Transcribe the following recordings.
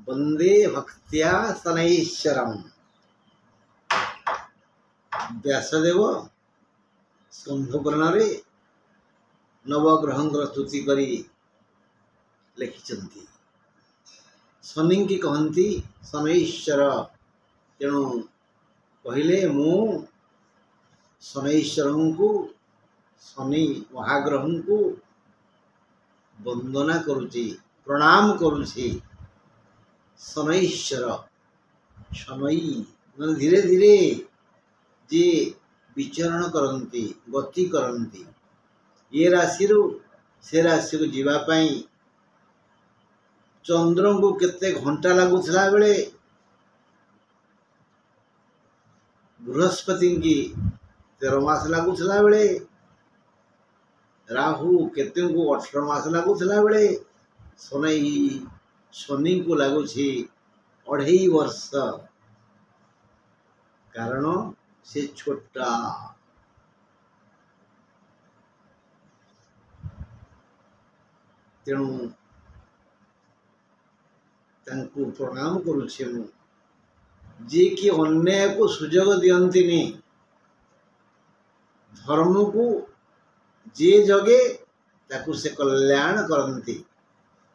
वंदे भक्त्या शनैश्चरम्। व्यासदेव स्कंध रे नवग्रहंकर स्तुति करी लिखिछन्ति। शनि की कहती शनैश्वर, तेणु कहले मु शनैश्वर को शनि महाग्रह को वंदना करुची, प्रणाम करुची। शनैश्वर शनै मतलब धीरे धीरे जे विचरण करती, गति करती, ये राशि से राशि को जीवाई चंद्र को केते घंटा लगुला बेले बृहस्पति की 13 मास लगुला बेले राहु केते को 18 मास लगुला बेले शनि को लगुच 2.5 वर्ष। कारण से छोटा। तेणु तांको प्रणाम करुछे मु, जे कि अन्याय को सुजोग दियंतिनी, धर्म को जे जगे ताकू से कल्याण करती।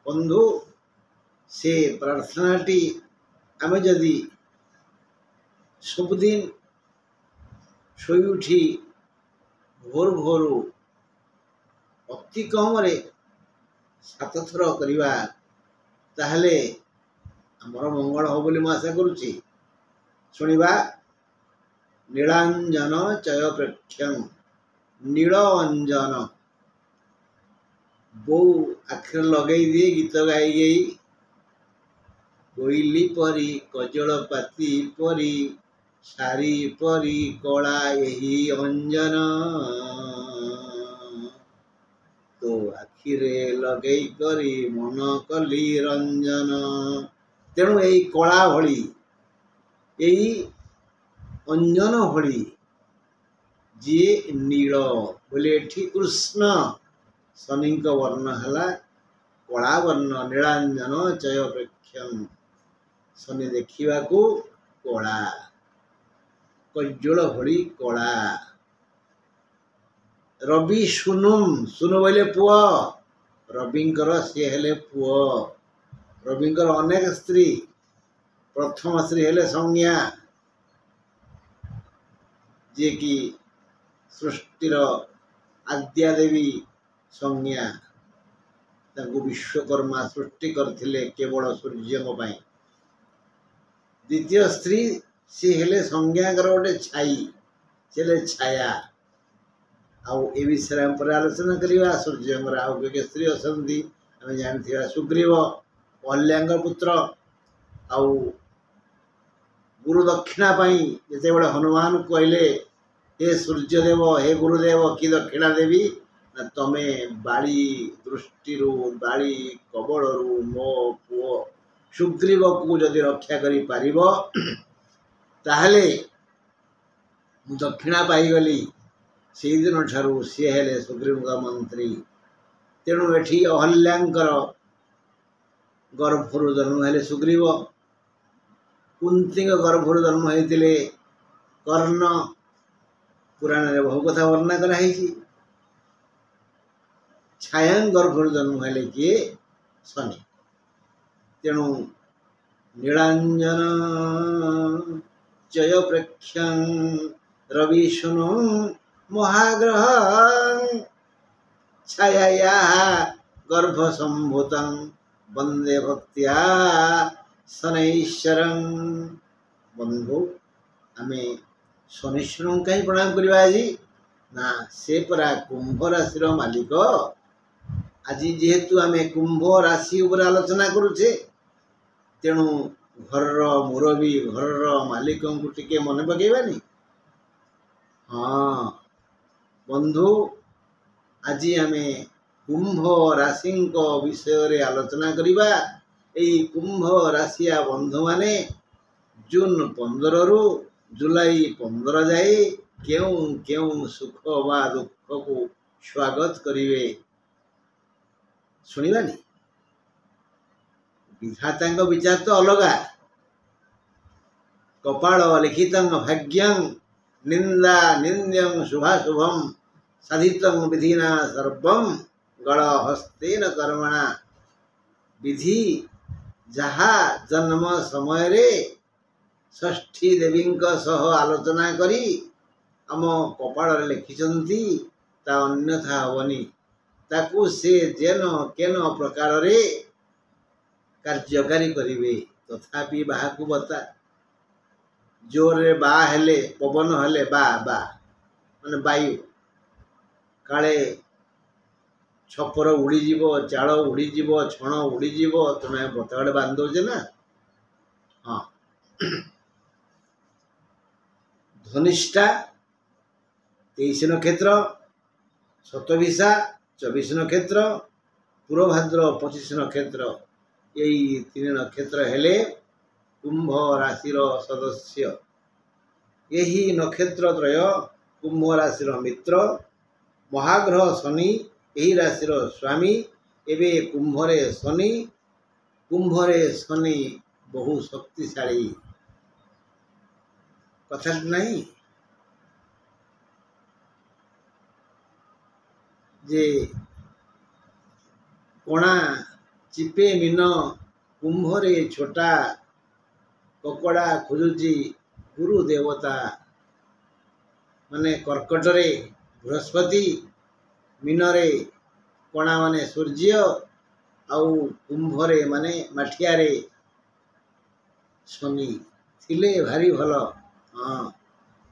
बंधु से प्रार्थनाटी आमे जदि सबुदिन शोई उठी भोर भोर अति कम 7 थर करवा ताहले आमर मंगल हो बोली आशा करुच्ची। शुणिबा नीलांजन चय प्रेक्षम, नील अंजन बो आखिर लगे दिए गीत गाई गई, कोइली परी कजल पाती परी सारी परी कला यही अंजन, तो आखिरे लगे करी मन कली रंजन। तेणु यही कला भली यही अंजन भली जी नील बोले कृष्ण शनि वर्ण है कला वर्ण। नीलांजन चय प्रेक्षम, शनि देखा कला, कज्जल भली कला। रवि सुनुम, सुनु बोले पुआ, रविंकर सी हेले पुआ। रविंकर अनेक स्त्री, प्रथम स्त्री हेले संज्ञा, जे कि सृष्टिर आद्या देवी संज्ञा। तांको विश्वकर्मा सृष्टि करथिले केवल सूर्य को पाई। द्वितीय स्त्री सी हेले संज्ञा कर गोटे छाई, से छाया। आउ ए विषय पर आलोचना करवा। सूर्य आउ के स्त्री असंती आम जानथिबा सुग्रीव अहल्यांग पुत्र। आउ गुरु दक्षिणा पाई जते बड़े हनुमान कहले हे सूर्यदेव हे गुरुदेव कि दक्षिणा देवी ना तमे बाड़ी दृष्टि बाड़ी कबल मो पुओ सुग्रीव को जदि रक्षा करि पारिबो ताहले मु दक्षिणा पाईगली। से दिन ठारू सी हेले सुग्रीव का मंत्री। तेणु एठी अहल्यांकर गर्भरु जन्म हेले सुग्रीव। कुंती गर्भरु जन्म होते कर्ण। पुराण रे बहु कथा वर्णना कराई। छाया गर्भरु जन्म हेले किए शनि। तेणु नीलांजन चय प्रेक्षं रवि सुनु महाग्रह छाया गर्भ संभूतं वंदे भक्त्या शनैश्वरं। बंधु आमे शनैश्वर कहीं प्रणाम करवा आज ना, से परा कुंभ राशि मालिक। आज जेहेतु आमे कुंभ राशि उपर आलोचना करुचे, तेणु घर मुरबी घर मालिक को टिके मन पकेबानी। हाँ बंधु, आज आमे कुंभ राशि विषय रे आलोचना करिबा। एई कुंभ राशिया बंधु माने जून 15 रु जुलाई 15 जाए क्यों क्यों सुख व दुख को स्वागत करिवे शुणिबानी। विधाता विचार तो अलगा कपाल लिखित भाग्यं निंदा निंद्यं शुभाशुभम साधित विधिना सर्वं गण हस्तेन कर्मणा विधि जहा जन्म समय रे षष्ठी देवी सह आलोचना करी आम कपाल लिखिंट ता अन्यथा हेनी ताकू से जेन केन प्रकार रे कार्यकारी करिवे तथापि बाहा को बता जोर रे बा हेले पवन हेले बा बा माने वायु काले छपर उड़ीज चाल उड़ीज छण उड़ीज तुम्हें बतगड़े बांध दौचे ना। हाँ धनिष्ठा 23 नक्षत्र शतभिषा 24 नक्षत्र पूर्वभाद्र 25 नक्षत्र यही 3 नक्षत्र हेले कुंभ राशिर सदस्य यही नक्षत्र त्रय कुंभ राशिर मित्र महाग्रह शनि यही राशिर स्वामी एवं कुंभरे शनि बहु शक्तिशाली कथा नहीं जे कोणा चिपे मीन कुंभरे छोटा ककड़ा खोजुची गुरु देवता माने कर्कट रे बृहस्पति मीनरे कोणा माने सूर्य आउ कुंभरे माने माठिया रे शनि थिले भारी भल। हाँ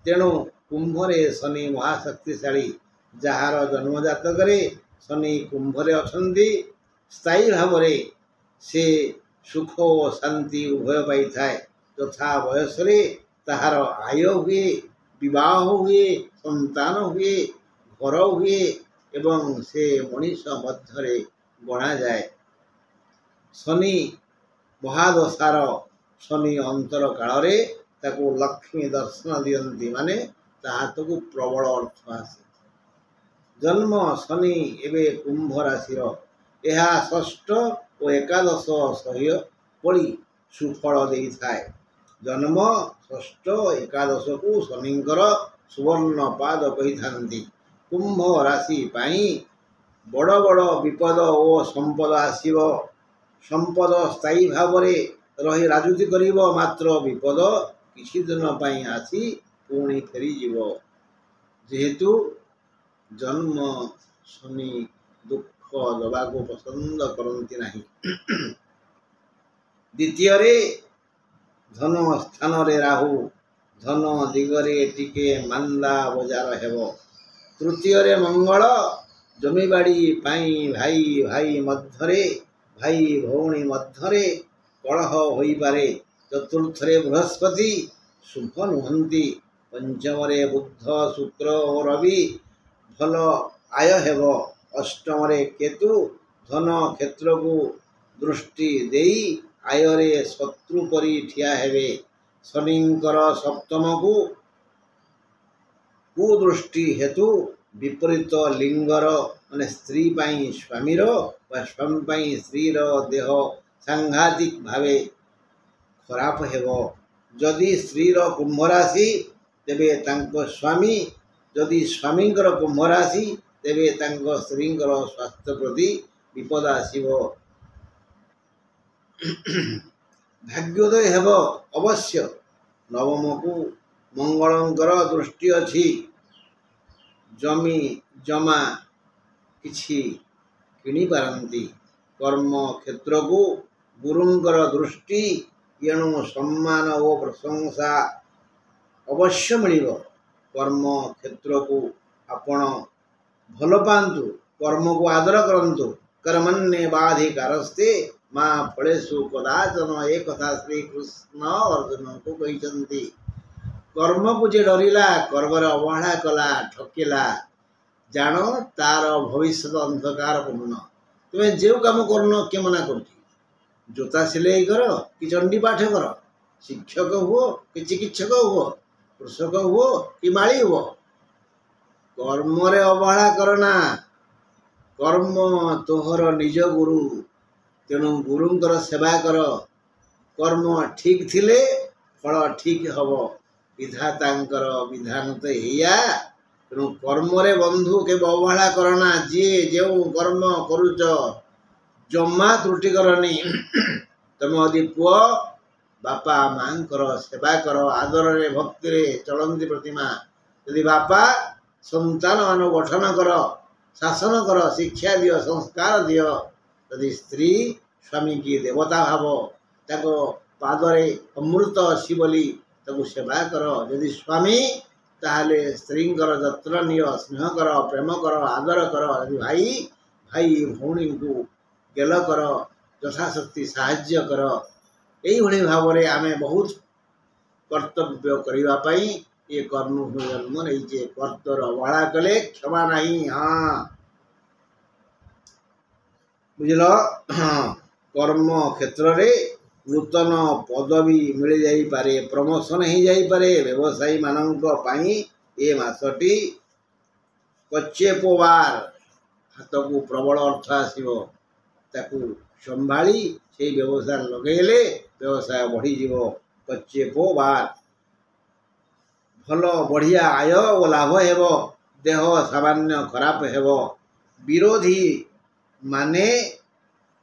तेणु कुंभरे शनि महाशक्तिशाली जार जन्म जातक शनि कुंभरे अछंती स्थायी भाव से सुख और शांति उभय पाई थाए तथा बयस ताहार आय हुए विवाह हुए संतान हुए घर हुए एवं से मनीष मध्य गणा जाए। शनि महादशार शनि अंतर काल ताको लक्ष्मी दर्शन दियंती माने ताहातकु प्रबल अर्थ आसे। जन्म शनि एवं कुंभ राशिर यह षष्ठ और एकादश सह्य पड़ी सुफल दे थाए। जन्म षष्ठ एकादश को शनिंकर सुवर्ण पाद कही थांती। कुंभ राशि पाई बड़ बड़ विपद और संपद आसीब संपद स्थायी भाव रही राजूति करिब मात्र विपद किसी दिन पाई आसी पुणी फेरी जीव जेहेतु जन्म शनि दुख दबा को पसंद करती नहीं। द्वितीय रे धन स्थान रे राहु धन दिगरे टिके मांदा बजार हेबो। तृतीय रे मंगल जमीबाड़ी पाई भाई भाई मध्यरे भाई भौणी मध्यरे कलह होई पारे। चतुर्थ रे बृहस्पति शुभ नुहंती। पंचम रे बुध शुक्र और रवि भल आय हेबो। अष्टम रे केतु धन क्षेत्र को दृष्टि देई आय रे शत्रु परी ठिया हेबे। शनिंकर सप्तम को कुदृष्टि हेतु विपरीत लिंगर माने स्त्री पाई स्वामीर व स्वामी पाई स्त्रीर देह सांघातिक भावे खराब हेबो। जदि स्त्रीर कुंभ राशि तेबे तांको स्वामी जदि स्वामींकर कुंभ राशि तेबे तांको स्त्रींकर स्वास्थ्य प्रति विपद आसीबो। भाग्योदय हेबो अवश्य। नवम को मंगलंकर दृष्टि अछि। जमी जमा किछि किणी पारंती। कर्म क्षेत्र को गुरुंकर दृष्टि एणु सम्मान और प्रशंसा अवश्य मिलिब। कर्म क्षेत्र को आपण भल पांतु कर्म को आदर करंतु। कर्मण्ये बाधिकारस्ते माँ फलेषु कदाचन एक कथा श्री कृष्ण अर्जुन को कहते। कर्म को जे डरिला कर्म अवहेला कला ठकिला जान तार भविष्य अंधकार पूर्ण। तुम्हें जो कम करन किए मना कर जोता सिलाई कर कि चंडी पाठ कर शिक्षक हुओ कि चिकित्सक हुओ कृषक हुओ कि माली हुओ कर्म रे अवहेला करना। कर्म तोहर निज गुरु तेणु गुरुंकर सेवा कर कर्म ठीक थिले फल ठीक हम विधातांकर विधान तो या तेणु कर्म रे बंधु के अवहेला करना जी जो कर्म करुच जमा त्रुटि करनी तुम यदि पुओ बापा माँ सेवा कर आदर रे भक्ति रे चलती प्रतिमा यदि बापा संतान मान गठन कर शासन कर शिक्षा दियो संस्कार दियो यदि स्त्री स्वामी की देवता भाव ताको पादरे अमृत अच्छी बोली ताको सेवा कर यदि स्वामी ताहले स्त्री जत्न नियो स्नेह कर प्रेम कर आदर कर यदि भाई भाई भौणी को गेल कर यथाशक्ति साहाय्य कर यही भाव में आम बहुत कर्तव्य करने ये कर्मभूमि जन्म नहीं कर्तर अवहेला कले क्षमा नहीं। हाँ बुझल कर्म क्षेत्र रे नूतन पदवी मिल जाई पारे प्रमोशन हो जाई पारे व्यवसायी मानक पाई ए मासटी कच्चेपोवार हाथ को प्रबल अर्थ आसीबो ताकू संभाली से व्यवसाय लगेले व्यवसाय बढ़ी जीवो कच्चेपोवार भल बढ़िया आय और लाभ हेबो देह सामान्य खराब हेबो विरोधी माने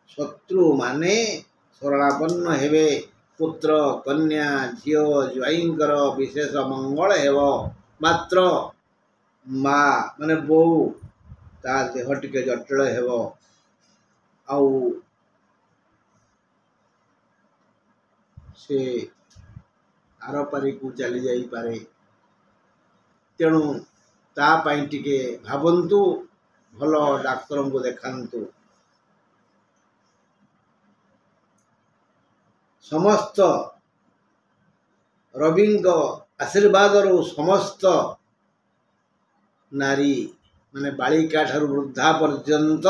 शत्रु माने शरणापन्न हेबे पुत्र कन्या झियो ज्वाईंकर विशेष मंगल हेबो मात्र माँ माने बो ता देह टिके जटिल हेबो आउ से आर पारी को चली जाई पारे तेणु तापाई टिके भावंतु भल डाक्तर को देखांतु समस्त रवि आशीर्वाद समस्त नारी माने बालिका ठारू वृद्धा पर्यंत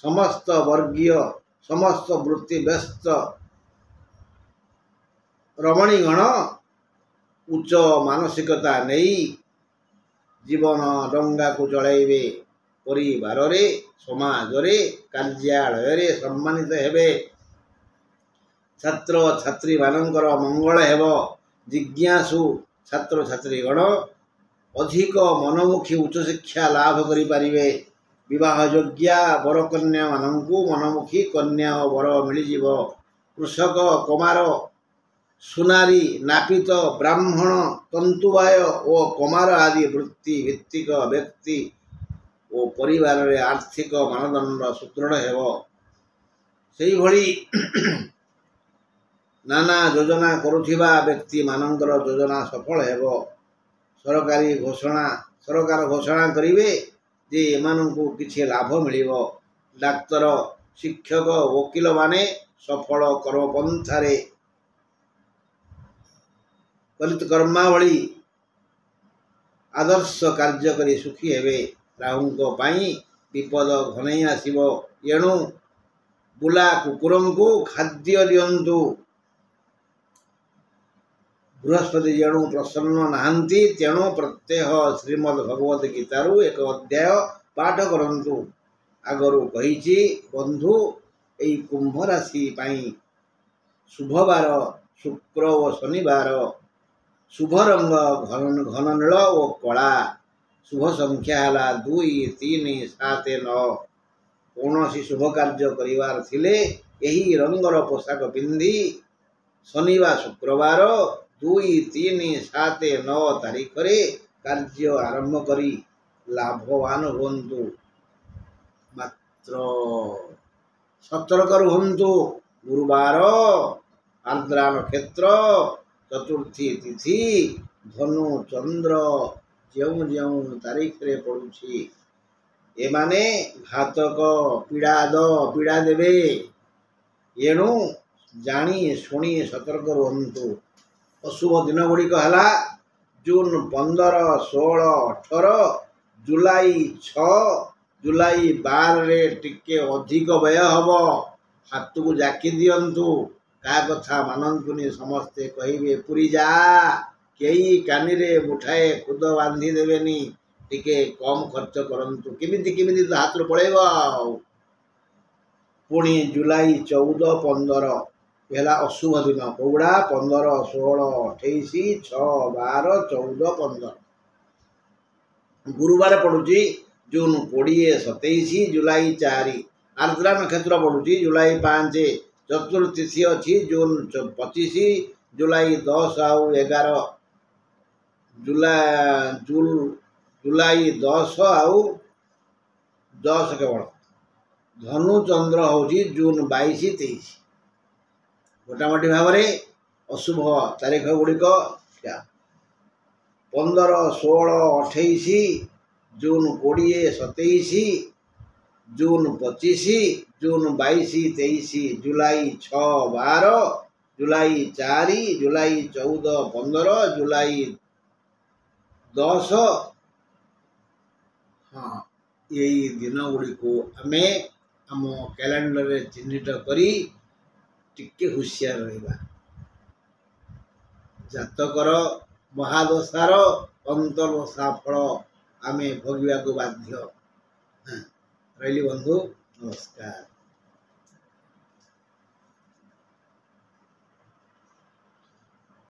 समस्त वर्गीय समस्त वृत्ति व्यस्त रमणीगण उच्च मानसिकता नहीं जीवन डंगा को चलाइबे परिवार रे समाज रे कार्यालय रे सम्मानित हेबे छात्र छात्री मानकर मंगल हेबो जिज्ञासु छात्र छात्रीगण अधिक मनमुखी उच्च शिक्षा लाभ करि पारिबे विवाह योग्या वर कन्या मानंकु मनमुखी कन्या और वर मिल जीवो कृषक कुमार सुनारी नापित ब्राह्मण तंतुवाय और कुमार आदि वृत्ति भित्तिक व्यक्ति और परिवार रे आर्थिक मानदंड सुदृढ़ हेबो सेही भली नाना योजना करुथिबा व्यक्ति मानंकर योजना सफल हेबो सरकारी घोषणा सरकार घोषणा करिवे जे एमानंकु किछि लाभ मिलिबो डाक्तर शिक्षक वकील माने सफल कर्मपंथारे कलित कर्मावली आदर्श कार्य करी सुखी हेबे राहुंको पाई विपद घनई आसीबो एणु बुला कुकुरंकु खाद्य दियंतु बृहस्पति जेणु प्रसन्न नहांती तेणु प्रत्यह श्रीमद् भगवत गीतारू एक अध्याय पाठ करंतु आगरू कहिछि बंधु एई कुंभ राशि पाई शुभवार शुक्र और शनिवार शुभ रंग घन नील और कला शुभ संख्या है 2 3 7 9 कौन शुभ कार्य करिवार थिले एही रंगर पोशाक पिंधि शनिवार शुक्रवार 2 3 7 9 तारीख रे कार्य आरंभ करी लाभवान हुंतु मात्र सतर्क रुहंतु गुरुवार आर्द्रा नक्षत्र चतुर्थी तिथि धनु चंद्र जेउ जेउ तारीख रे पड़ुछि एमाने घातक पीड़ा देवे एणु जानी शुणी सतर्क रुहंतु अशुभ दिन गुड़िक है जून 15 16 18 जुलाई 6 जुलाई 12 रे टिके अधिक व्यय हम हाथ को जाकी दियंतु का कथा मानंतुनी समस्ते कहिबे पुरी जा कई कानी रे मुठाए खुद बांधी देवेनी टिके कम खर्च करंतु किमिति तो हाथ रो पळेबो पुणी जुलाई 14 15 है अशुभ दिन कौड़ा 15 16 28 6 12 14 15 गुरुवार पड़ुची जून 20 27 जुलाई 4 आर्द्रा नक्षत्र पड़ुची जुलाई 5 चतुर्थी अच्छी जून 25 जुलाई 10 आउ 11 जुलाई 10 आउ 10 केवल धनु चंद्र हूँ जून 22 23 मोटामोटी भाव में अशुभ तारीख गुड़िक 15 16 28 जून 20 27 जून 25 जून 22 23 जुलाई 6 12 जुलाई 4 जुलाई 14 15 जुलाई 10 हाँ यही दिन गुड़ी को आमे आम कैलेंडर चिन्हित करी टिके हुशियार रहिबा जातकर महादशार अंतर्दशा फल आमे भोगिबा को बाध्य रही बंधु नमस्कार।